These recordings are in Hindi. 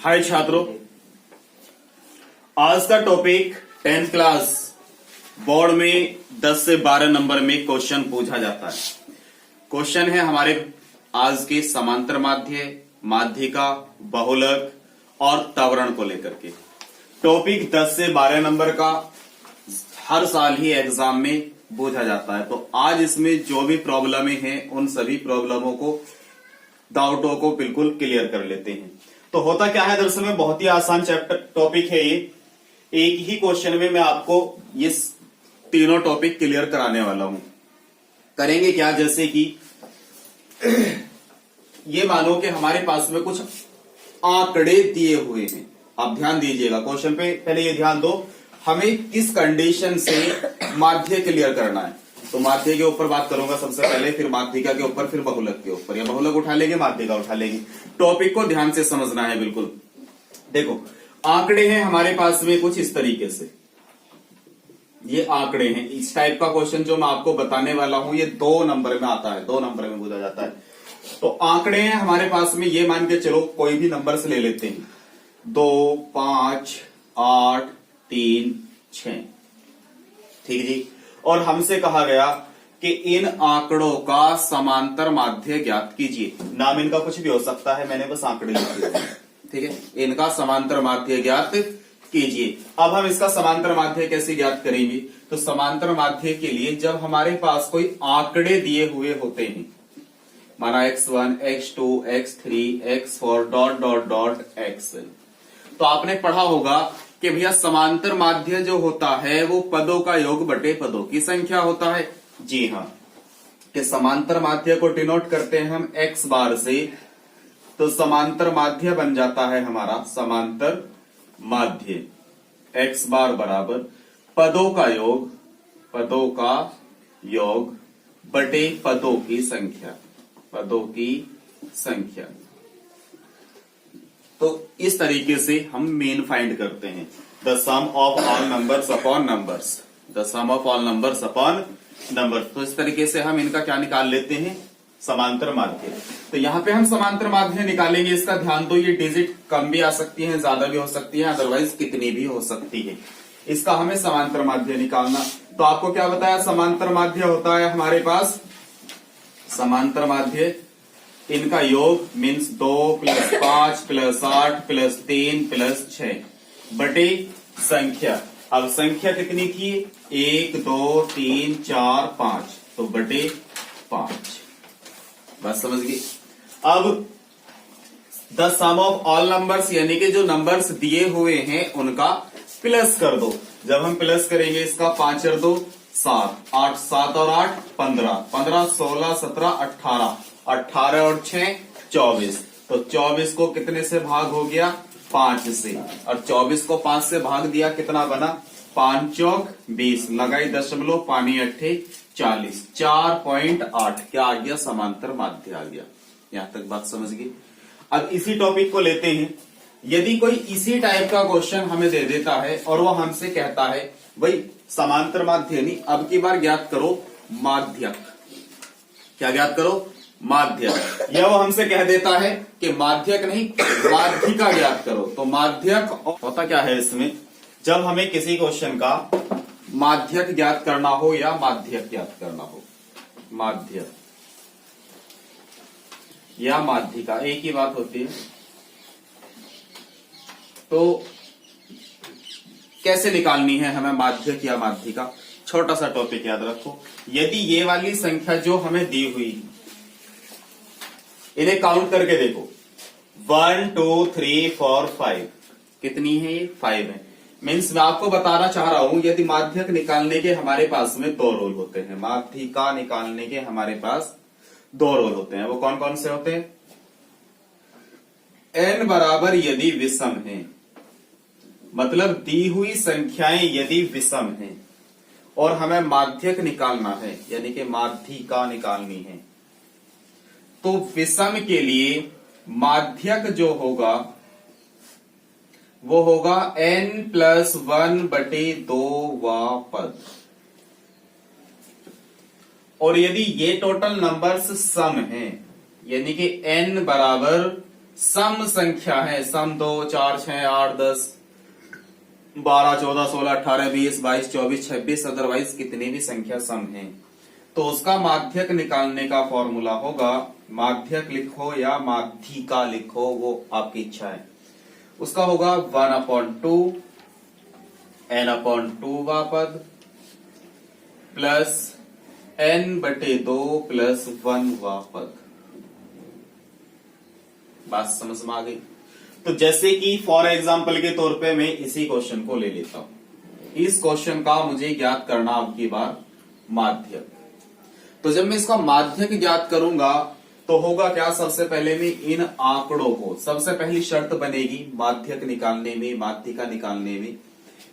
हाय छात्रों, आज का टॉपिक 10th क्लास बोर्ड में 10 से 12 नंबर में क्वेश्चन पूछा जाता है। क्वेश्चन है हमारे आज के समांतर माध्य, माध्यिका, बहुलक और त्वरण को लेकर के। टॉपिक 10 से 12 नंबर का हर साल ही एग्जाम में पूछा जाता है। तो आज इसमें जो भी प्रॉब्लमें हैं उन सभी प्रॉब्लमों को, डाउटों को बिल्कुल क्लियर कर लेते हैं। तो होता क्या है, दरअसल में बहुत ही आसान चैप्टर टॉपिक है ये। एक ही क्वेश्चन में मैं आपको ये तीनों टॉपिक क्लियर कराने वाला हूं। करेंगे क्या, जैसे कि ये मानो कि हमारे पास में कुछ आंकड़े दिए हुए हैं। आप ध्यान दीजिएगा क्वेश्चन पे, पहले ये ध्यान दो हमें किस कंडीशन से माध्य क्लियर करना है। तो माध्य के ऊपर बात करूंगा सबसे पहले, फिर माध्यिका के ऊपर, फिर बहुलक के ऊपर, या बहुलक उठा लेंगे, माध्यिका उठा लेंगे। टॉपिक को ध्यान से समझना है बिल्कुल। देखो आंकड़े हैं हमारे पास में कुछ इस तरीके से, ये आंकड़े हैं। इस टाइप का क्वेश्चन जो मैं आपको बताने वाला हूं ये 2 नंबर में आता है, 2 नंबर में पूछा जाता है। तो आंकड़े हैं हमारे पास में, ये मान के चलो कोई भी नंबर से ले लेते हैं, 2, 5, 8, 3, 6, ठीक जी। और हमसे कहा गया कि इन आंकड़ों का समांतर माध्य ज्ञात कीजिए। नाम इनका कुछ भी हो सकता है, मैंने बस आंकड़े लिख दिए, ठीक है। इनका समांतर माध्य ज्ञात कीजिए। अब हम इसका समांतर माध्य कैसे ज्ञात करेंगे? तो समांतर माध्य के लिए जब हमारे पास कोई आंकड़े दिए हुए होते हैं, माना x1, x2, x3, x4 dot dot dot xn, तो आपने पढ़ा होगा कि भैया समांतर माध्य जो होता है वो पदों का योग बटे पदों की संख्या होता है। जी हाँ, कि समांतर माध्य को डिनोट करते हैं हम x बार से। तो समांतर माध्य बन जाता है हमारा समांतर माध्य x बार बराबर पदों का योग बटे पदों की संख्या। तो इस तरीके से हम मीन फाइंड करते हैं, the sum of all numbers upon numbers, the sum of all numbers upon numbers. तो इस तरीके से हम इनका क्या निकाल लेते हैं, समांतर माध्य। तो यहां पे हम समांतर माध्य निकालेंगे। इसका ध्यान दो, ये डिजिट कम भी आ सकती है, ज्यादा भी हो सकती है, अदरवाइज कितनी भी हो सकती है। इसका हमें समांतर माध्य निकालना। तो आपको क्या बताया, समांतर माध्य होता है हमारे पास, समांतर माध्य इनका योग मीन्स 2 + 5 + 8 + 3 + 6 बटे संख्या। अब संख्या कितनी थी, 1, 2, 3, 4, 5, तो बटे 5। बस समझ गई। अब the sum of all numbers, यानी कि जो नंबर्स दिए हुए हैं उनका प्लस कर दो। जब हम प्लस करेंगे इसका 5 और 2 7, 8 7 और 8 15, 15 16 17 18, 18 और 6 24। तो 24 को कितने से भाग हो गया, 5 से, और 24 को 5 से भाग दिया, कितना बना, 5 चौक 20, लगाई दशमलव, पानी अट्ठे 40, 4.8 क्या आ गया, समांतर माध्य आ गया। यहां तक बात समझ गई। अब इसी टॉपिक को लेते हैं। यदि कोई इसी टाइप का क्वेश्चन हमें दे देता है और वो हमसे कहता है भाई समांतर माध्य नहीं, अब की बार ज्ञात करो माध्यक। क्या ज्ञात करो, माध्यक। या वो हमसे कह देता है कि माध्यक नहीं माध्यिका ज्ञात करो। तो माध्यक होता क्या है इसमें, जब हमें किसी क्वेश्चन का माध्यक ज्ञात करना हो या माध्यक ज्ञात करना हो, माध्यक या माध्यिका एक ही बात होती है। तो कैसे निकालनी है हमें माध्यक या माध्यिका, छोटा सा टॉपिक याद रखो। यदि ये वाली संख्या जो हमें दी हुई, इन्हें काउंट करके देखो, 1 2 3 4 5, कितनी है ये, 5 है। मीन्स मैं आपको बताना चाह रहा हूं, यदि माध्यक निकालने के हमारे पास में 2 रोल होते हैं, माध्यिका निकालने के हमारे पास 2 रोल होते हैं। वो कौन कौन से होते हैं, n बराबर यदि विषम है, मतलब दी हुई संख्याएं यदि विषम हैं और हमें माध्यक निकालना है, यानी कि माध्यिका निकालनी है, तो विषम के लिए माध्यक जो होगा वो होगा n+1/2वां पद। और यदि ये टोटल नंबर्स सम हैं, यानी कि n बराबर सम संख्या है, सम 2 4 6 8 10 12 14 16 18 20 22 24 26 अदरवाइज कितनी भी संख्या सम है, तो उसका माध्यक निकालने का फॉर्मूला होगा, माध्यक लिखो या माध्यिका लिखो वो आपकी इच्छा है, उसका होगा 1/2 n/2 वा पद प्लस n/2 प्लस 1 वा पद। बात समझ में आ गई? तो जैसे कि फॉर एग्जाम्पल के तौर पे मैं इसी क्वेश्चन को ले लेता हूं, इस क्वेश्चन का मुझे ज्ञात करना अब की बार माध्यक। तो जब मैं इसका माध्यक ज्ञात करूंगा तो होगा क्या, सबसे पहले मैं इन आंकड़ों को, सबसे पहली शर्त बनेगी माध्यक निकालने में, माध्यिका निकालने में,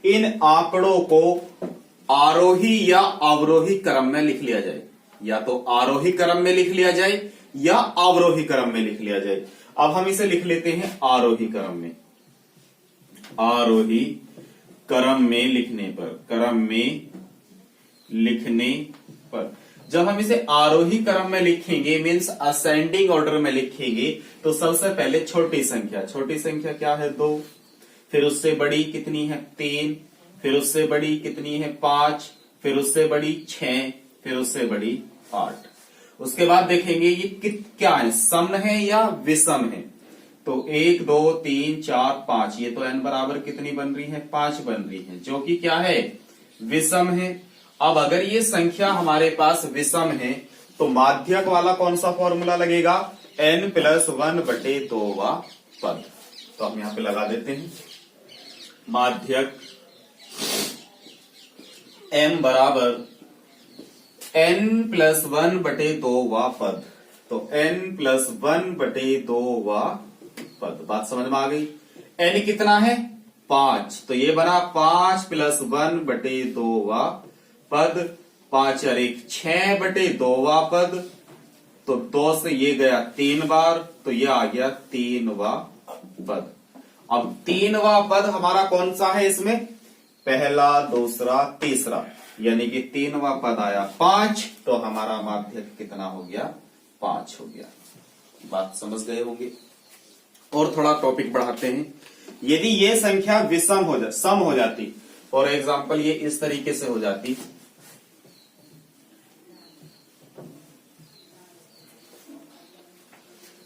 इन आंकड़ों को आरोही या अवरोही क्रम में लिख लिया जाए, या तो आरोही क्रम में लिख लिया जाए या अवरोही क्रम में लिख लिया जाए। अब हम इसे लिख लेते हैं आरोही क्रम में, आरोही क्रम में लिखने पर, क्रम में लिखने पर जब हम इसे आरोही क्रम में लिखेंगे मीन्स असेंडिंग ऑर्डर में लिखेंगे, तो सबसे पहले छोटी संख्या, छोटी संख्या क्या है 2, फिर उससे बड़ी कितनी है 3, फिर उससे बड़ी कितनी है 5, फिर उससे बड़ी 6, फिर उससे बड़ी 8। उसके बाद देखेंगे ये क्या है, सम है या विषम है, तो 1 2 3 4 5, ये तो n बराबर कितनी बन रही है 5 बन रही है, जो कि क्या है विषम है। अब अगर ये संख्या हमारे पास विषम है तो माध्यक वाला कौन सा फॉर्मूला लगेगा, n+1/2 वा पद। तो हम यहां पे लगा देते हैं माध्यक m बराबर n+1/2 वा पद, तो n+1/2 वा पद। बात समझ में आ गई? n कितना है 5, तो ये बना 5 + 1/2 वा पद, 5 और 1 6/2 वा पद, तो 2 से ये गया 3 बार, तो ये आ गया 3 वा पद। अब 3 वा पद हमारा कौन सा है इसमें, पहला दूसरा तीसरा, यानी कि 3 वा पद आया 5, तो हमारा माध्यक कितना हो गया 5 हो गया। बात समझ गए होंगे। और थोड़ा टॉपिक बढ़ाते हैं, यदि ये संख्या विषम हो सम हो जाती, फॉर एग्जाम्पल ये इस तरीके से हो जाती,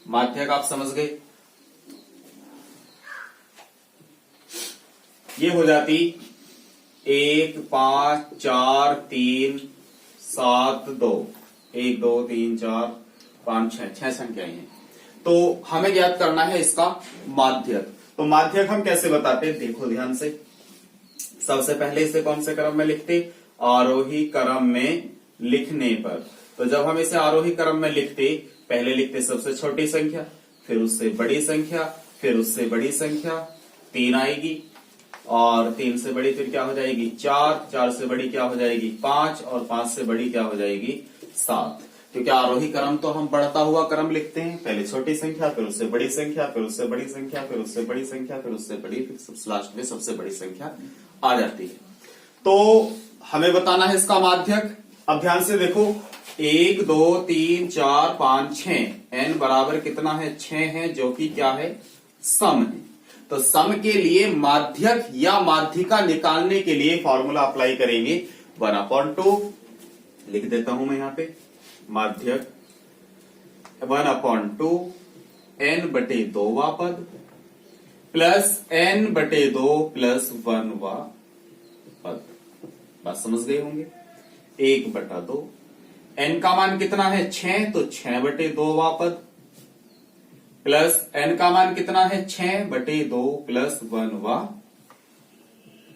माध्यक आप समझ गए, ये हो जाती 1 5 4 3 7 2, 1 2 3 4 5 6 संख्याएं हैं, तो हमें ज्ञात करना है इसका माध्यक। तो माध्यक हम कैसे बताते हैं, देखो ध्यान से, सबसे पहले इसे कौन से क्रम में लिखते, आरोही क्रम में लिखने पर। तो जब हम इसे आरोही क्रम में लिखते, पहले लिखते सबसे छोटी संख्या, फिर उससे बड़ी संख्या, फिर उससे बड़ी संख्या 3 आएगी, और 3 से बड़ी फिर क्या हो जाएगी 4, 4 से बड़ी क्या हो जाएगी 5, और 5 से बड़ी क्या हो जाएगी 7। क्योंकि आरोही क्रम तो हम बढ़ता हुआ क्रम लिखते हैं, पहले छोटी संख्या, फिर उससे बड़ी संख्या, फिर उससे बड़ी संख्या, फिर उससे बड़ी संख्या, फिर उससे बड़ी, फिर लास्ट में सबसे बड़ी संख्या आ जाती है। तो हमें बताना है इसका माध्यक। अब ध्यान से देखो, 1 2 3 4 5 6, n बराबर कितना है 6 है, जो कि क्या है सम है। तो सम के लिए माध्यक या माध्यिका निकालने के लिए फॉर्मूला अप्लाई करेंगे 1/2, लिख देता हूं मैं यहां पे, माध्यक 1/2 n/2 वा पद प्लस n/2 प्लस 1 वा पद। बात समझ गए होंगे। 1/2, n का मान कितना है 6, तो 6/2 वा पद प्लस n का मान कितना है 6/2 प्लस 1 वा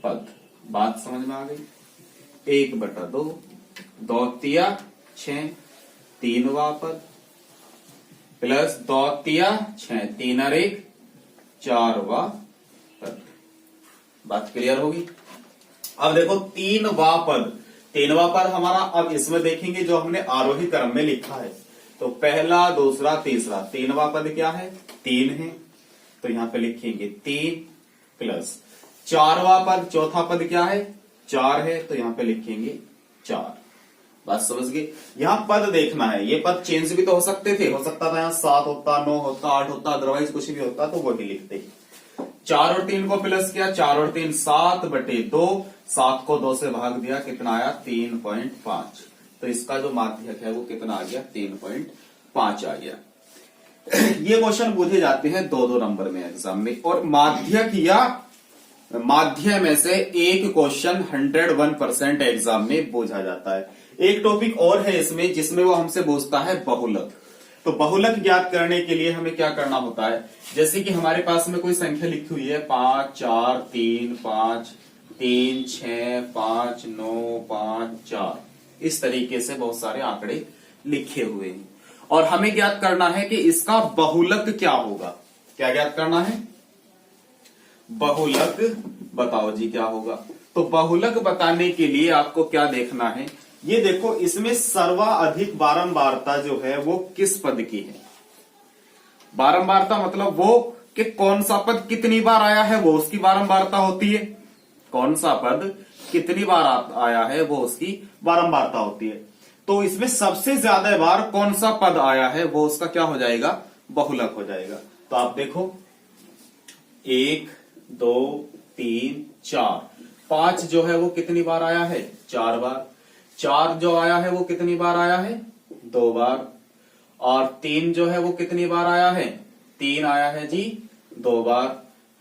पद। बात समझ में आ गई। 1/2, 2 तिया 6, 3 वा पद प्लस 2 तिया 6, 3 और 1 4 वा पद। बात क्लियर होगी। अब देखो 3 वा पद, 3 वा पद हमारा, अब इसमें देखेंगे जो हमने आरोही क्रम में लिखा है, तो पहला दूसरा तीसरा, 3 वा पद क्या है 3 है, तो यहां पे लिखेंगे 3 प्लस 4 वा पद, चौथा पद क्या है 4 है, तो यहां पे लिखेंगे 4। बात समझ गए। यहाँ पद देखना है, ये पद चेंज भी तो हो सकते थे, हो सकता था यहाँ 7 होता, 9 होता, 8 होता, अदरवाइज कुछ भी होता तो वही लिखते। 4 और 3 को प्लस किया, 4 और 3 7/2, 7 को 2 से भाग दिया, कितना आया 3.5। तो इसका जो माध्यक है वो कितना आ गया 3.5 आ गया। ये क्वेश्चन पूछे जाते हैं 2-2 नंबर में एग्जाम में, और माध्यक या माध्य में से एक क्वेश्चन 101% एग्जाम में पूछा जाता है। एक टॉपिक और है इसमें जिसमें वो हमसे पूछता है बहुलक। तो बहुलक ज्ञात करने के लिए हमें क्या करना होता है, जैसे कि हमारे पास में कोई संख्या लिखी हुई है 5 4 3 5 3 6 5 9 5 4, इस तरीके से बहुत सारे आंकड़े लिखे हुए हैं, और हमें ज्ञात करना है कि इसका बहुलक क्या होगा। क्या ज्ञात करना है, बहुलक बताओ जी क्या होगा। तो बहुलक बताने के लिए आपको क्या देखना है, ये देखो इसमें सर्वाधिक बारंबारता जो है वो किस पद की है। बारंबारता मतलब वो कि कौन सा पद कितनी बार आया है वो उसकी बारंबारता होती है। कौन सा पद कितनी बार आया है वो उसकी बारंबारता होती है। तो इसमें सबसे ज्यादा बार कौन सा पद आया है वो उसका क्या हो जाएगा, बहुलक हो जाएगा। तो आप देखो 1 2 3 4, 5 जो है वो कितनी बार आया है 4 बार, 4 जो आया है वो कितनी बार आया है 2 बार, और 3 जो है वो कितनी बार आया है 3 आया है जी 2 बार,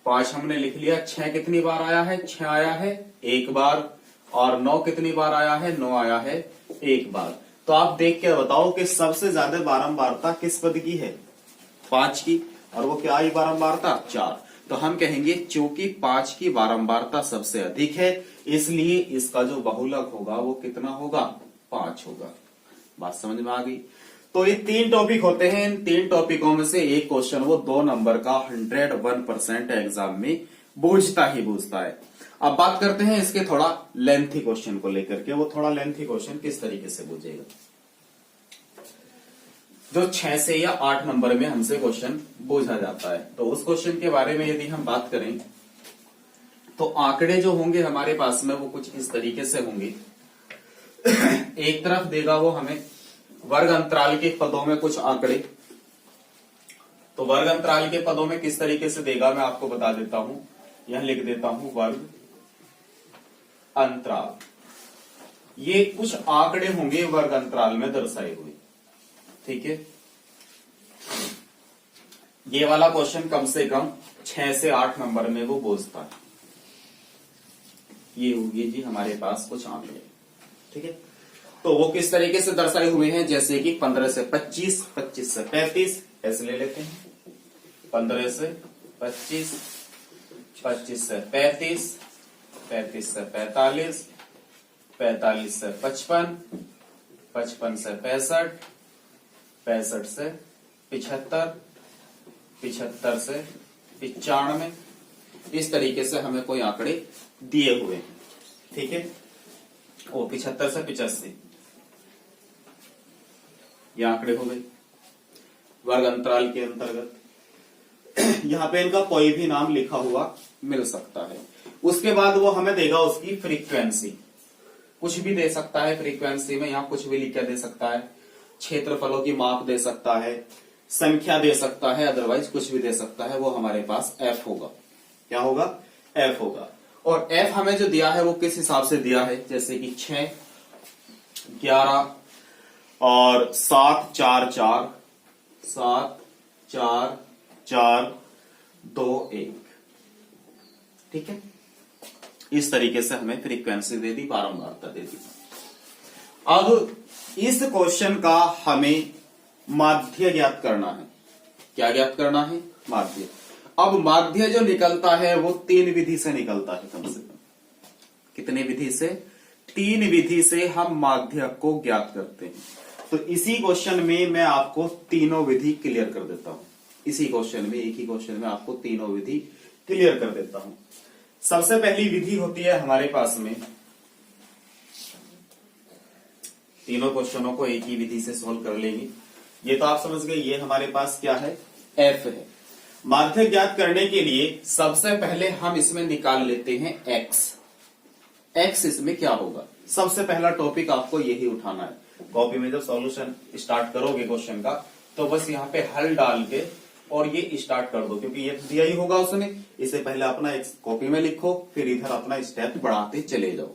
5 हमने लिख लिया। 6 कितनी बार आया है 6 आया है 1 बार, और 9 कितनी बार आया है 9 आया है 1 बार। तो आप देख के बताओ कि सबसे ज्यादा बारंबारता किस पद की है 5 की, और वो क्या आई बारंबारता 4। तो हम कहेंगे चूंकि 5 की बारंबारता सबसे अधिक है इसलिए इसका जो बहुलक होगा वो कितना होगा 5 होगा। बात समझ में आ गई। तो ये 3 टॉपिक होते हैं, इन 3 टॉपिकों में से एक क्वेश्चन वो 2 नंबर का 101% एग्जाम में पूछता ही पूछता है। अब बात करते हैं इसके थोड़ा लेंथी क्वेश्चन को लेकर के, वो थोड़ा लेंथी क्वेश्चन किस तरीके से पूछेगा, जो 6 से या 8 नंबर में हमसे क्वेश्चन पूछा जाता है। तो उस क्वेश्चन के बारे में यदि हम बात करें तो आंकड़े जो होंगे हमारे पास में वो कुछ इस तरीके से होंगे। एक तरफ देगा वो हमें वर्ग अंतराल के पदों में कुछ आंकड़े। तो वर्ग अंतराल के पदों में किस तरीके से देगा मैं आपको बता देता हूं, यहां लिख देता हूं वर्ग अंतराल। ये कुछ आंकड़े होंगे वर्ग अंतराल में दर्शाए हुए, ठीक है। ये वाला क्वेश्चन कम से कम 6 से 8 नंबर में वो पूछता है। ये होगी जी हमारे पास कुछ आंकड़े, ठीक है। तो वो किस तरीके से दर्शाए हुए हैं, जैसे कि 15 से 25, 25 से 35 ऐसे ले लेते हैं। 15 से 25, 25 से 35, 35 से 45, 45 से 55, 55 से 65, 65 से 75, 75 से 95, इस तरीके से हमें कोई आंकड़े दिए हुए हैं, ठीक है। वो 75 से 85 ये आंकड़े हो गए वर्ग अंतराल के अंतर्गत। यहां पे इनका कोई भी नाम लिखा हुआ मिल सकता है। उसके बाद वो हमें देगा उसकी फ्रीक्वेंसी, कुछ भी दे सकता है फ्रीक्वेंसी में, यहां कुछ भी लिख के दे सकता है। क्षेत्रफलों की माप दे सकता है, संख्या दे सकता है, अदरवाइज कुछ भी दे सकता है। वो हमारे पास एफ होगा। क्या होगा, एफ होगा। और एफ हमें जो दिया है वो किस हिसाब से दिया है, जैसे कि 6, 11 और 7 4 4, 7 4 4 2 1, ठीक है। इस तरीके से हमें फ्रीक्वेंसी दे दी, बारंबारता दे दी। अब इस क्वेश्चन का हमें माध्य ज्ञात करना है। क्या ज्ञात करना है, माध्य। अब माध्य जो निकलता है वो 3 विधि से निकलता है, कम से कम कितने विधि से, 3 विधि से हम माध्य को ज्ञात करते हैं। तो इसी क्वेश्चन में मैं आपको तीनों विधि क्लियर कर देता हूं। इसी क्वेश्चन में, एक ही क्वेश्चन में आपको तीनों विधि क्लियर कर देता हूं। सबसे पहली विधि होती है हमारे पास में, तीनों क्वेश्चनों को एक ही विधि से सोल्व कर लेंगे। ये तो आप समझ गए, ये हमारे पास क्या है, एफ है। माध्य ज्ञात करने के लिए सबसे पहले हम इसमें निकाल लेते हैं एक्स। एक्स इसमें क्या होगा, सबसे पहला टॉपिक आपको यही उठाना है। कॉपी में जब सॉल्यूशन स्टार्ट करोगे क्वेश्चन का, तो बस यहाँ पे हल डाल के और ये स्टार्ट कर दो, क्योंकि ये दिया ही होगा उसने। इसे पहले अपना एक कॉपी में लिखो, फिर इधर अपना स्टेप बढ़ाते चले जाओ।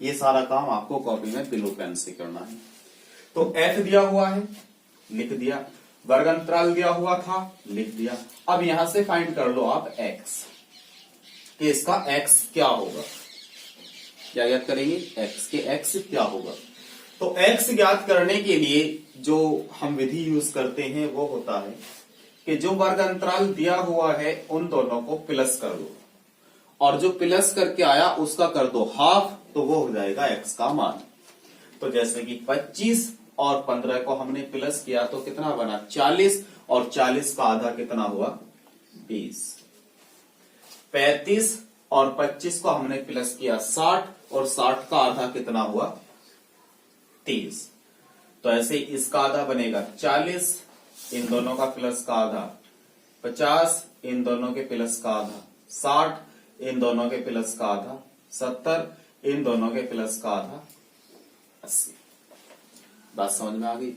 ये सारा काम आपको कॉपी में ब्लू पेन से करना है। तो एफ दिया हुआ है, लिख दिया। वर्ग अंतराल दिया हुआ था, लिख दिया। अब यहां से फाइंड कर लो आप एक्स, कि इसका एक्स क्या होगा। क्या ज्ञात करेंगे? एक्स के एक्स क्या होगा। तो एक्स ज्ञात करने के लिए जो हम विधि यूज करते हैं वो होता है कि जो वर्ग अंतराल दिया हुआ है उन दोनों को प्लस कर दो, और जो प्लस करके आया उसका कर दो हाफ, तो वो हो जाएगा एक्स का मान। तो जैसे कि 25 और 15 को हमने प्लस किया तो कितना बना? 40, और 40 का आधा कितना हुआ? 20। 35 और 25 को हमने प्लस किया 60, और 60 का आधा कितना हुआ? 30। तो ऐसे इसका आधा बनेगा 40, इन दोनों का प्लस का आधा 50, इन दोनों के प्लस का आधा 60, इन दोनों के प्लस का आधा 70, इन दोनों के प्लस का आधा 80। बात समझ में आ गई?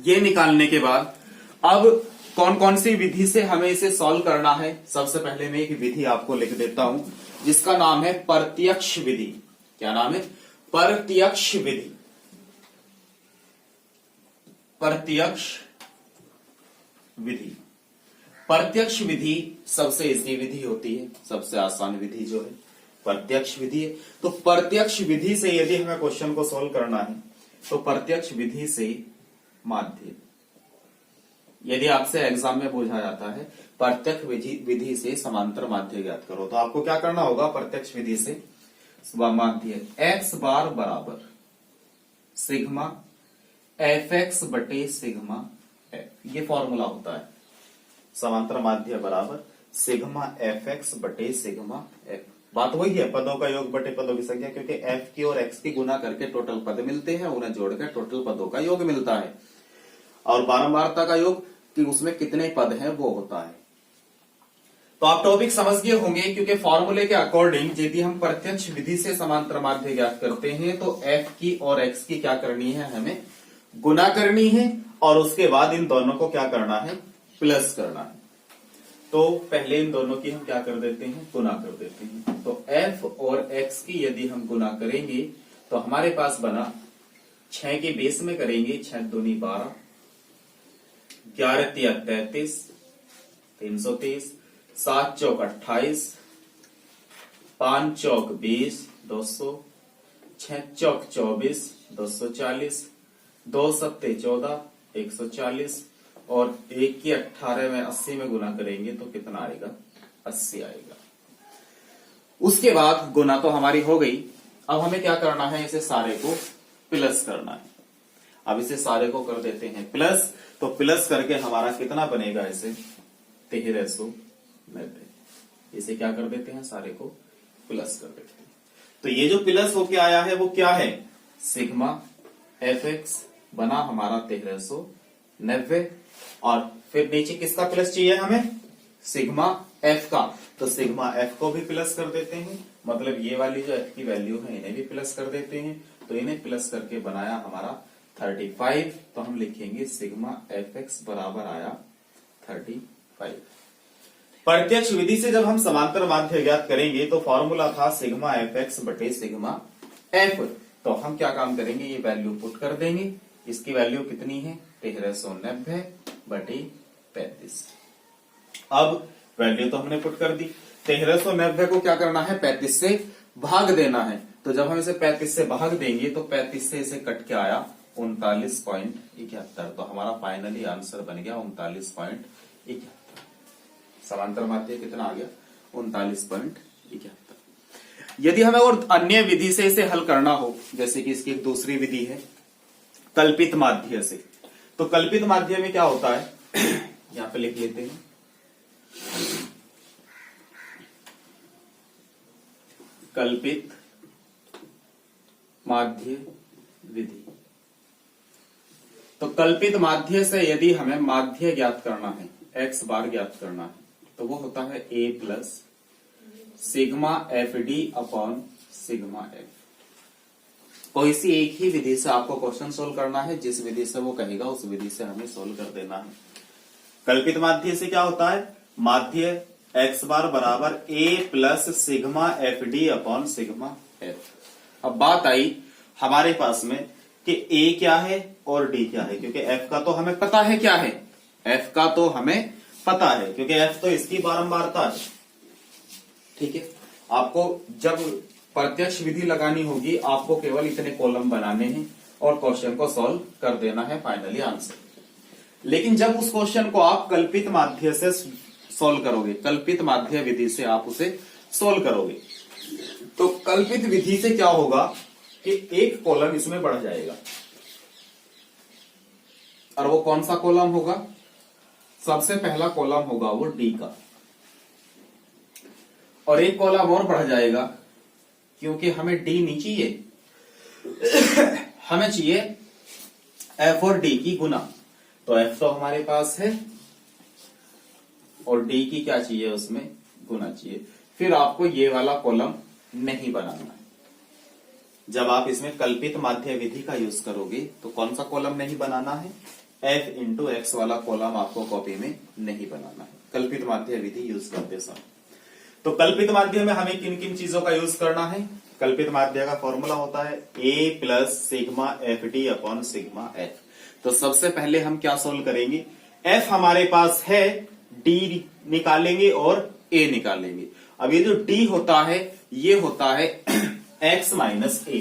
ये निकालने के बाद अब कौन कौन सी विधि से हमें इसे सॉल्व करना है। सबसे पहले मैं एक विधि आपको लिख देता हूं, जिसका नाम है प्रत्यक्ष विधि। क्या नाम है? प्रत्यक्ष विधि। प्रत्यक्ष विधि। प्रत्यक्ष विधि सबसे इजी विधि होती है, सबसे आसान विधि जो है प्रत्यक्ष विधि है। तो प्रत्यक्ष विधि से यदि हमें क्वेश्चन को सॉल्व करना है तो प्रत्यक्ष विधि से माध्य, यदि आपसे एग्जाम में पूछा जाता है प्रत्यक्ष विधि से समांतर माध्य ज्ञात करो, तो आपको क्या करना होगा? प्रत्यक्ष विधि से माध्य एक्स बार बराबर सिग्मा एफ एक्स बटे सिग्मा एफ, ये फॉर्मूला होता है। समांतर माध्य बराबर सिग्मा एफ एक्स बटे सिग्मा एफ। बात वही है, पदों का योग बटे पदों की संख्या, क्योंकि एफ की और एक्स की गुना करके टोटल पद मिलते हैं, उन्हें जोड़कर टोटल पदों का योग मिलता है। और बारंबारता का योग कि उसमें कितने पद हैं वो होता है। तो आप टॉपिक समझ गए होंगे, क्योंकि फॉर्मूले के अकॉर्डिंग यदि हम प्रत्यक्ष विधि से समांतर माध्य ज्ञात करते हैं तो एफ की और एक्स की क्या करनी है? हमें गुना करनी है, और उसके बाद इन दोनों को क्या करना है? प्लस करना है। तो पहले इन दोनों की हम क्या कर देते हैं? गुना कर देते हैं। तो एफ और एक्स की यदि हम गुना करेंगे तो हमारे पास बना 6 के बेस में करेंगे, 6 दूनी 12, 11 तिया 33, 323, 7 चौक 28, 5 चौक 20, 200, 6 चौक 24, 240, 2 सत्ते 14, 140, और 1 की 18 में 80 में गुना करेंगे तो कितना आएगा? 80 आएगा। उसके बाद गुना तो हमारी हो गई, अब हमें क्या करना है? इसे सारे को प्लस करना है। अब इसे सारे को कर देते हैं प्लस, तो प्लस करके हमारा कितना बनेगा? इसे 1390। इसे क्या कर देते हैं? सारे को प्लस कर देते हैं। तो ये जो प्लस होके आया है वो क्या है? सिग्मा एफ एक्स बना हमारा 1390, और फिर नीचे किसका प्लस चाहिए हमें? सिग्मा एफ का। तो सिग्मा एफ को भी प्लस कर देते हैं, मतलब ये वाली जो एफ की वैल्यू है इन्हें भी प्लस कर देते हैं। तो इन्हें प्लस करके बनाया हमारा 35। तो हम लिखेंगे सिग्मा एफ एक्स बराबर आया 35। प्रत्यक्ष विधि से जब हम समांतर माध्य ज्ञात करेंगे तो फॉर्मूला था सिग्मा एफ एक्स बटे सिग्मा एफ। तो हम क्या काम करेंगे? ये वैल्यू पुट कर देंगे। इसकी वैल्यू कितनी है? 1390 बटे 35। अब वैल्यू तो हमने पुट कर दी। 1390 को क्या करना है? 35 से भाग देना है। तो जब हम इसे 35 से भाग देंगे तो 35 से इसे कट के आया 39.71। तो हमारा फाइनली आंसर बन गया 39.71। समांतर माध्य कितना आ गया? 39.71। यदि हमें और अन्य विधि से इसे हल करना हो, जैसे कि इसकी एक दूसरी विधि है कल्पित माध्य से, तो कल्पित माध्य में क्या होता है? यहां पे लिख लेते हैं। कल्पित माध्य विधि। तो कल्पित माध्य से यदि हमें माध्य ज्ञात करना है, एक्स बार ज्ञात करना है, तो वो होता है a plus sigma F D upon sigma F. कोई सी एक ही विधि से आपको क्वेश्चन सोल्व करना है, जिस विधि से वो कहेगा उस विधि से हमें सोल्व कर देना है। कल्पित माध्य से क्या होता है, माध्य x बार बराबर a plus sigma F D upon sigma F. अब बात आई हमारे पास में कि a क्या है और d क्या है, क्योंकि f का तो हमें पता है क्या है, f का तो हमें पता है क्योंकि f तो इसकी बारंबारता है। ठीक है, आपको जब प्रत्यक्ष विधि लगानी होगी आपको केवल इतने कॉलम बनाने हैं और क्वेश्चन को सॉल्व कर देना है फाइनली आंसर। लेकिन जब उस क्वेश्चन को आप कल्पित माध्य से सॉल्व करोगे, कल्पित माध्य विधि से आप उसे सॉल्व करोगे, तो कल्पित विधि से क्या होगा कि एक कॉलम इसमें बढ़ जाएगा। और वो कौन सा कॉलम होगा, सबसे पहला कॉलम होगा वो डी का, और एक कॉलम और बढ़ जाएगा क्योंकि हमें डी नहीं चाहिए, हमें चाहिए एफ और डी की गुना। तो एफ तो हमारे पास है और डी की क्या चाहिए, उसमें गुना चाहिए। फिर आपको ये वाला कॉलम नहीं बनाना है। जब आप इसमें कल्पित माध्य विधि का यूज करोगे तो कौन सा कॉलम नहीं बनाना है, एफ इंटू एक्स वाला कॉलम आपको कॉपी में नहीं बनाना है कल्पित माध्य विधि यूज करते समय। तो कल्पित माध्य में हमें किन किन चीजों का यूज करना है, कल्पित माध्य का फॉर्मूला होता है a plus sigma F D upon sigma F. तो सबसे पहले हम क्या सोल्व करेंगे, f हमारे पास है, d निकालेंगे और a निकालेंगे। अब ये जो d होता है ये होता है x माइनस a,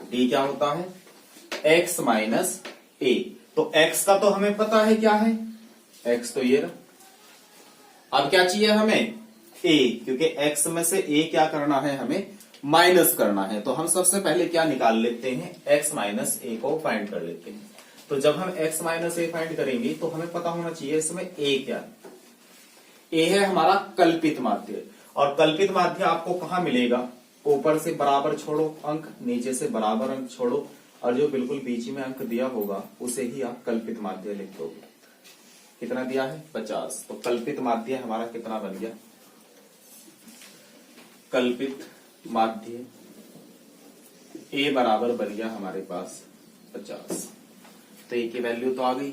d क्या होता है x माइनस a। तो x का तो हमें पता है क्या है, x तो ये रहा। अब क्या चाहिए हमें a, क्योंकि x में से a क्या करना है, हमें माइनस करना है। तो हम सबसे पहले क्या निकाल लेते हैं, x माइनस a को फाइंड कर लेते हैं। तो जब हम x माइनस a फाइंड करेंगे तो हमें पता होना चाहिए इसमें a क्या है। a है हमारा कल्पित माध्य, और कल्पित माध्य आपको कहां मिलेगा, ऊपर से बराबर छोड़ो अंक, नीचे से बराबर अंक छोड़ो, और जो बिल्कुल बीच में अंक दिया होगा उसे ही आप कल्पित माध्य लिख दोगे। कितना दिया है 50। तो कल्पित माध्य हमारा कितना बन गया, कल्पित माध्य a बराबर बन गया हमारे पास 50। तो a की वैल्यू तो आ गई।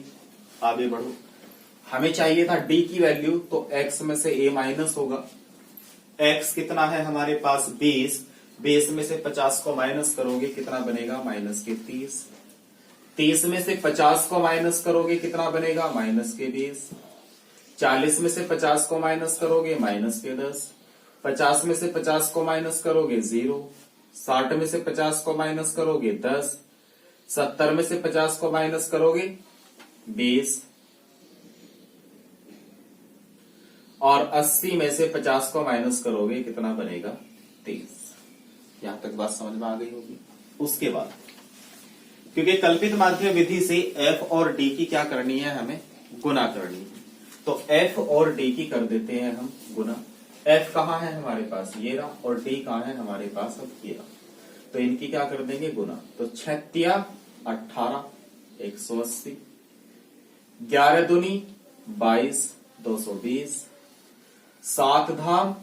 आगे बढ़ो, हमें चाहिए था d की वैल्यू, तो x में से a माइनस होगा। x कितना है हमारे पास 20, 20 में से 50 को माइनस करोगे कितना बनेगा, माइनस के 30। 30 में से 50 को माइनस करोगे कितना बनेगा, माइनस के 20। 40 में से 50 को माइनस करोगे माइनस के 10। 50 में से 50 को माइनस करोगे 0। 60 में से 50 को माइनस करोगे 10। 70 में से 50 को माइनस करोगे 20, और 80 में से 50 को माइनस करोगे कितना बनेगा 30। यहां तक बात समझ में आ गई होगी। उसके बाद क्योंकि कल्पित माध्य विधि से f और d की क्या करनी है, हमें गुना करनी है, तो f और d की कर देते हैं हम गुना। f कहां है हमारे पास, ये रहा, और d कहां है हमारे पास, अब ये रहा। तो इनकी क्या कर देंगे गुना। तो 6 18 180, 11 दूनी 22 220, 7 धाम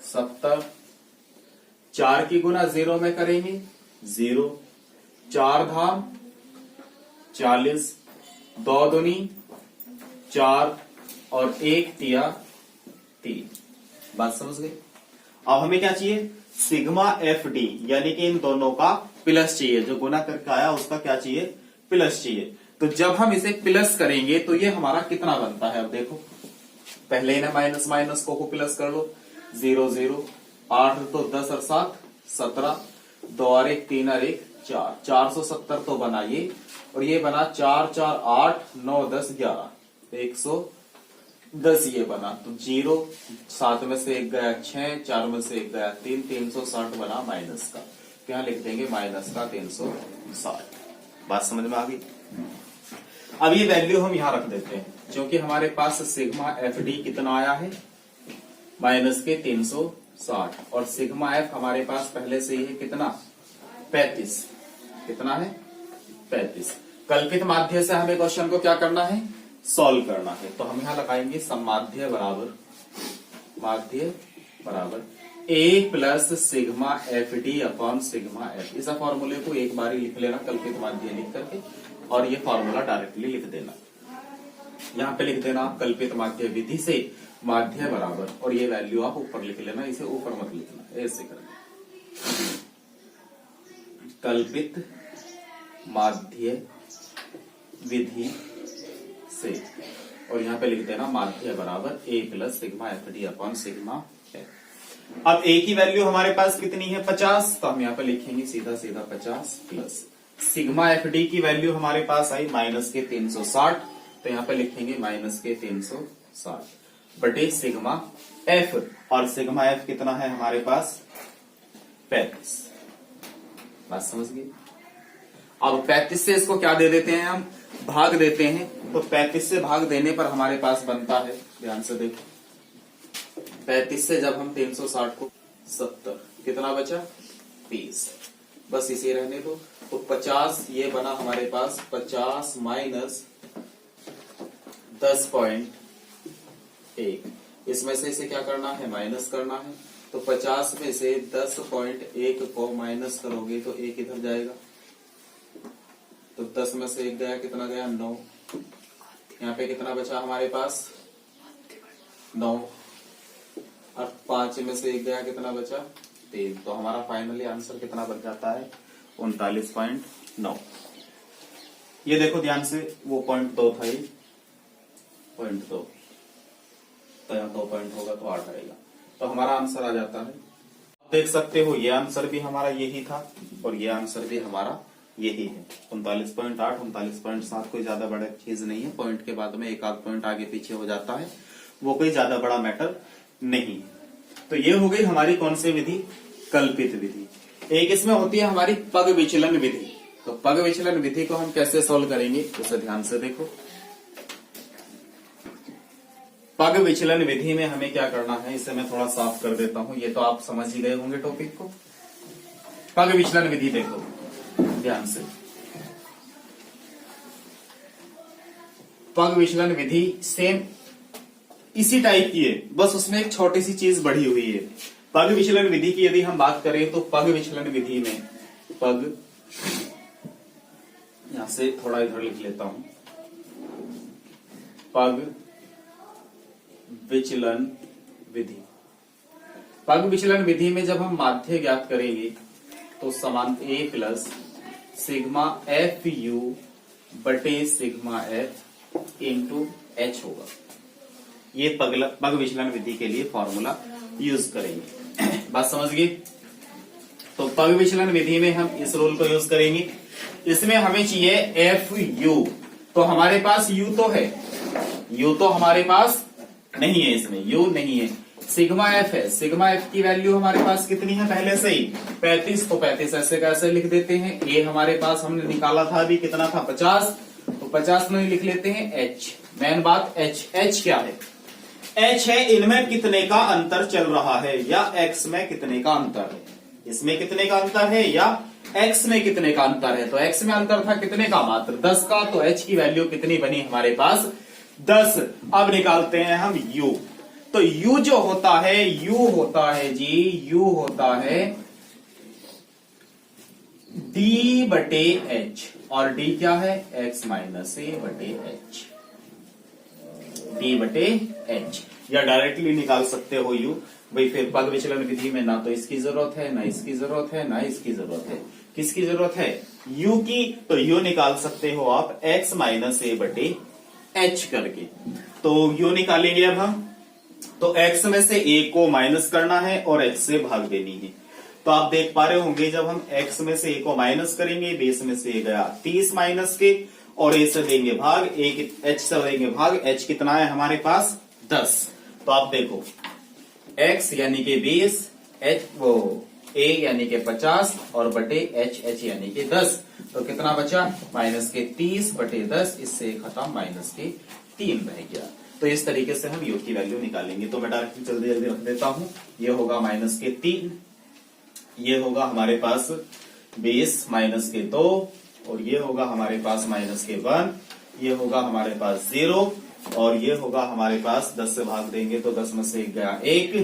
70, 4 की गुना 0 में करेंगे 0, 4 धाम 40, 2 दूनी 4, और 1 तिया 3। बात समझ गए। अब हमें क्या चाहिए, सिग्मा एफ डी, यानी कि इन दोनों का प्लस चाहिए, जो गुना करके आया उसका क्या चाहिए, प्लस चाहिए। तो जब हम इसे प्लस करेंगे तो ये हमारा कितना बनता है, अब देखो पहले ना माइनस माइनस को प्लस कर लो, 0 0, 8 तो 10 और 7 17, 2 और 1 3 और 1 4, 470 तो बना ये, और ये बना 4 4 8 9 10 11, 110 ये बना। तो 0, 7 में से 1 गया 6, 4 में से 1 गया 3, 360 बना माइनस का। तो यहां लिख देंगे माइनस का 360। बात समझ में आ गई। अब ये वैल्यू हम यहां रख देते हैं, क्योंकि हमारे पास सिग्मा एफ डी कितना आया है, माइनस के 360, और सिग्मा एफ हमारे पास पहले से ही है कितना 35। कितना है 35। कल्पित माध्य से हमें क्वेश्चन को क्या करना है, सॉल्व करना है। तो हम यहां लगाएंगे सम्माध्य बराबर माध्य बराबर A plus sigma F D upon sigma F. इस फॉर्मूले को एक बार ही लिख लेना कल्पित माध्य लिख करके, और ये फॉर्मूला डायरेक्टली लिख देना। यहां पे लिख देना कल्पित माध्य विधि से माध्य बराबर, और ये वैल्यू आप ऊपर लिख लेना, इसे ऊपर मत लिखना, ऐसे करके कल्पित माध्य विधि से, और यहां पे लिख देना माध्य बराबर A plus sigma F D upon sigma F. अब ए की वैल्यू हमारे पास कितनी है 50, तो हम यहाँ पे लिखेंगे सीधा सीधा 50 प्लस सिग्मा एफ डी की वैल्यू हमारे पास आई माइनस के 360, तो यहाँ पे लिखेंगे माइनस के 360 बटे सिग्मा एफ, और सिग्मा एफ कितना है हमारे पास 35। बात समझ गए। अब 35 से इसको क्या दे देते हैं हम, भाग देते हैं, तो 35 से भाग देने पर हमारे पास बनता है, ध्यान से देखो 35 से जब हम 360 को 70, कितना बचा 30, बस इसे रहने दो। तो 50 ये बना हमारे पास 50 माइनस 10.1, इसमें से इसे क्या करना है माइनस करना है, तो 50 में से 10.1 को माइनस करोगे तो 1 इधर जाएगा, तो 10 में से 1 गया, कितना गया 9, यहाँ पे कितना बचा हमारे पास 9, और 5 में से 1 गया, कितना बचा 3, तो हमारा फाइनली आंसर कितना बच जाता है 39.9। ये देखो ध्यान से, वो 0.2 था, ये 0.2, तो यहाँ 2 पॉइंट होगा तो 8 आएगा, तो हमारा आंसर आ जाता है। देख सकते हो ये आंसर भी हमारा यही था और ये आंसर भी हमारा यही है 39.8, 39.7, कोई ज्यादा बड़ा चीज नहीं है। पॉइंट के बाद में एक आध पॉइंट आगे पीछे हो जाता है, वो कोई ज्यादा बड़ा मैटर नहीं। तो ये हो गई हमारी कौन सी विधि, कल्पित विधि। एक इसमें होती है हमारी पग विचलन विधि। तो पग विचलन विधि को हम कैसे सॉल्व करेंगे उसे ध्यान से देखो। पग विचलन विधि में हमें क्या करना है, इसे मैं थोड़ा साफ कर देता हूं, ये तो आप समझ ही गए होंगे टॉपिक को। पग विचलन विधि देखो ध्यान से, पग विचलन विधि सेम इसी टाइप की है, बस उसमें एक छोटी सी चीज बढ़ी हुई है। पग विचलन विधि की यदि हम बात करें तो पग विचलन विधि में पग, यहां से थोड़ा इधर लिख लेता हूं, पग विचलन विधि। पग विचलन विधि में जब हम माध्य ज्ञात करेंगे तो समान ए प्लस सिग्मा एफ यू बटे सिग्मा एफ इंटू एच होगा। ये पग विचलन विधि के लिए फॉर्मूला यूज करेंगे। बात समझ गई। तो पग विचलन विधि में हम इस रूल को यूज करेंगे। इसमें हमें चाहिए एफ यू, तो हमारे पास यू तो है, यू तो हमारे पास नहीं है, इसमें यू नहीं है। सिग्मा एफ है, सिग्मा एफ की वैल्यू हमारे पास कितनी है पहले से ही 35, तो 35 ऐसे कैसे लिख देते हैं। ए हमारे पास हमने निकाला था अभी, कितना था 50, तो 50 में लिख लेते हैं एच। मेन बात एच, एच क्या है, एच है इनमें कितने का अंतर चल रहा है, या एक्स में कितने का अंतर है, इसमें कितने का अंतर है या एक्स में कितने का अंतर है। तो एक्स में अंतर था कितने का, मात्र 10 का, तो एच की वैल्यू कितनी बनी हमारे पास 10। अब निकालते हैं हम u, तो u जो होता है, u होता है जी, u होता है d बटे h, और d क्या है x माइनस ए बटे h, d बटे h, या डायरेक्टली निकाल सकते हो u। भाई फिर पग विचलन विधि में ना तो इसकी जरूरत है, ना इसकी जरूरत है, ना इसकी जरूरत है, किसकी जरूरत है u की, तो u निकाल सकते हो आप x माइनस ए बटे h करके। तो u निकालेंगे अब हम, तो x में से a को माइनस करना है और h से भाग देनी है। तो आप देख पा रहे होंगे जब हम x में से a को माइनस करेंगे, बेस में से a गया 30 माइनस के, और a से देंगे भाग, h से देंगे भाग, h कितना है हमारे पास 10। तो आप देखो x यानी कि 20, h वो a यानी कि 50 और बटे h यानी कि 10, तो कितना बचा माइनस के 30 बटे 10, इससे खत्म माइनस के 3 रह गया। तो इस तरीके से हम u की वैल्यू निकालेंगे। तो मैं डायरेक्टली जल्दी जल्दी रख देता हूं, ये होगा माइनस के 3, ये होगा हमारे पास 20 माइनस के 2, और ये होगा हमारे पास माइनस के 1, ये होगा हमारे पास 0, और ये होगा हमारे पास 10 से भाग देंगे तो 10 में से 1 गया 1,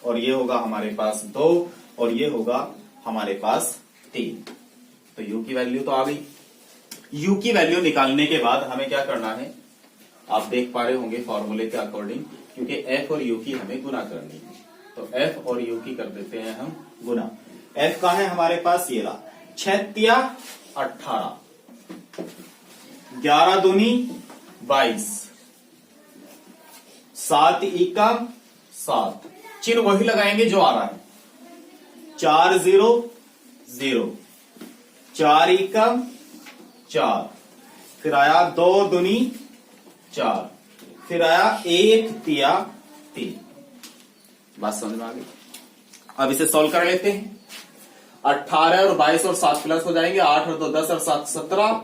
और ये होगा हमारे पास 2 और ये होगा हमारे पास 3। तो u की वैल्यू तो आ गई। u की वैल्यू निकालने के बाद हमें क्या करना है, आप देख पा रहे होंगे फॉर्मूले के अकॉर्डिंग, क्योंकि f और u की हमें गुना करनी है। तो f और u की कर देते हैं हम गुना। f का है हमारे पास ये रहा 6 18, 11 दूनी 22, 7 इका 7, चिन्ह वही लगाएंगे जो आ रहा है, 4 0 0, 4 इका 4, फिर आया 2 दूनी 4, फिर आया 1 तिया 3। बात समझ में आ गई। अब इसे सॉल्व कर लेते हैं। 18 और 22 और 7 प्लस हो जाएंगे, 8 और 2 10 और 7 17,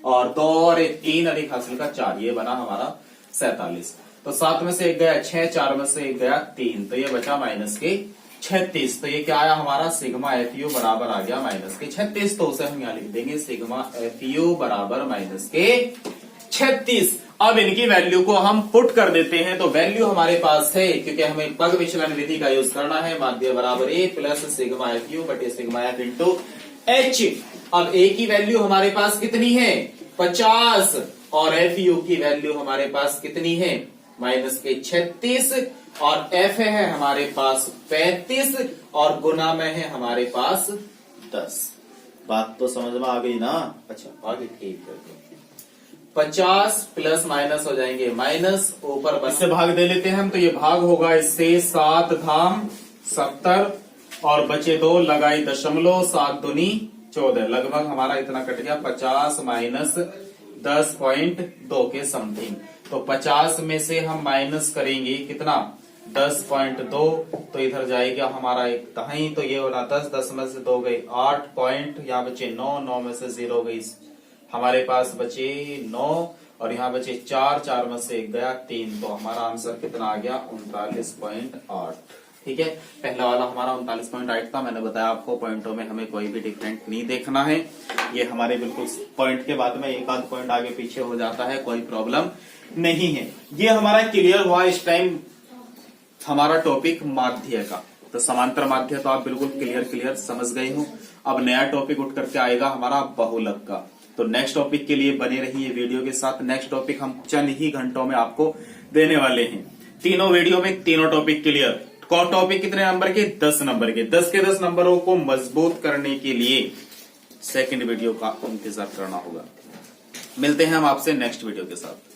और 2 और 1 3, अधिक हासिल का 4, ये बना हमारा 47। तो 7 में से 1 गया 6, 4 में से 1 गया 3, तो ये बचा माइनस के 36। तो ये क्या आया हमारा, सिग्मा एफ यू बराबर आ गया माइनस के 36। तो उसे हम यहां लिख देंगे सिग्मा एफ यू बराबर माइनस के 36। अब इनकी वैल्यू को हम पुट कर देते हैं। तो वैल्यू हमारे पास है, क्योंकि हमें पग विचलन विधि का यूज करना है, माध्य बराबर A plus sigma F you बटे सिग्मा एफ इंटू एच। अब ए की वैल्यू हमारे पास कितनी है 50, और एफ यू की वैल्यू हमारे पास कितनी है माइनस के 36, और एफ है हमारे पास 35, और गुना में है हमारे पास 10। बात तो समझ में आ गई ना। अच्छा आगे ठीक है, 50 प्लस माइनस हो जाएंगे माइनस, ऊपर इससे भाग दे लेते हैं हम, तो ये भाग होगा इससे 7 धाम 70, और बचे 2, लगाई दशमलव, 7 दूनी 14, लगभग हमारा इतना कट गया 50 माइनस 10.2 के समथिंग। तो 50 में से हम माइनस करेंगे कितना 10.2, तो इधर जाएगा हमारा एक दहाई, तो ये होना 10, 10 में से 2 गई 8 पॉइंट, यहाँ बचे 9, 9 में से 0 गई, हमारे पास बचे 9, और यहाँ बचे 4, 4 में से 1 गया 3, तो हमारा आंसर कितना आ गया 39.8। ठीक है, पहला वाला हमारा 39.8 था। मैंने बताया आपको पॉइंटों में हमें कोई भी डिफरेंट नहीं देखना है, ये हमारे बिल्कुल पॉइंट के बाद में एक आध पॉइंट आगे पीछे हो जाता है, कोई प्रॉब्लम नहीं है। ये हमारा क्लियर हुआ इस टाइम हमारा टॉपिक माध्य का। तो समांतर माध्य तो आप बिल्कुल क्लियर समझ गए हो। अब नया टॉपिक उठ करके आएगा हमारा बहुलक का। तो नेक्स्ट टॉपिक के लिए बने रहिए वीडियो के साथ। नेक्स्ट टॉपिक हम चंद ही घंटों में आपको देने वाले हैं। तीनों वीडियो में तीनों टॉपिक क्लियर। टॉपिक कितने नंबर के 10 नंबर के 10 के 10 नंबरों को मजबूत करने के लिए सेकंड वीडियो का इंतजार करना होगा। मिलते हैं हम आपसे नेक्स्ट वीडियो के साथ।